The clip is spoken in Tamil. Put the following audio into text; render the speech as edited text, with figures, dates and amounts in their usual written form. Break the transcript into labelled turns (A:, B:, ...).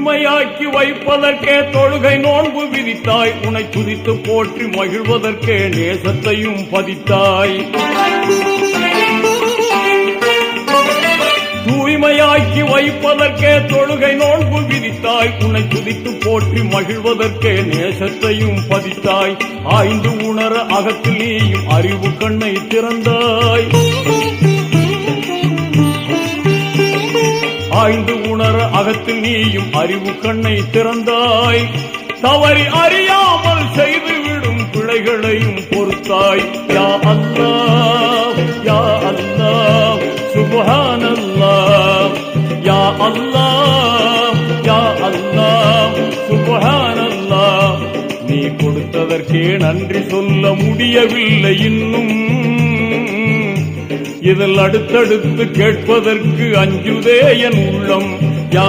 A: தூய்மையாக்கி வைப்பதற்கே தொழுகை நோன்பு விதித்தாய். உன்னை துதித்து போற்றி மகிழ்வதற்கே நேசத்தையும் பதித்தாய். தூய்மையாக்கி வைப்பதற்கே தொழுகை நோன்பு விதித்தாய். உன்னை துதித்து போற்றி மகிழ்வதற்கே நேசத்தையும் பதித்தாய். ஆய்ந்து உணர அகத்தில் நீயும் அறிவு கண்ணை திறந்தாய். ஆய்ந்து உணர அகத்தில் நீயும் அறிவு கண்ணை திறந்தாய். தவறி அறியாமல் செய்துவிடும் பிழைகளையும் பொறுத்தாய். யா அல்லாஹ் யா அல்லாஹ் சுப்ஹானல்லாஹ். யா அல்லாஹ் யா அல்லாஹ் சுப்ஹானல்லாஹ். நீ கொடுத்ததற்கே நன்றி சொல்ல முடியவில்லை இன்னும். இதில் அடுத்தடுத்து கேட்பதற்கு அஞ்சுதே என் உள்ளம். யா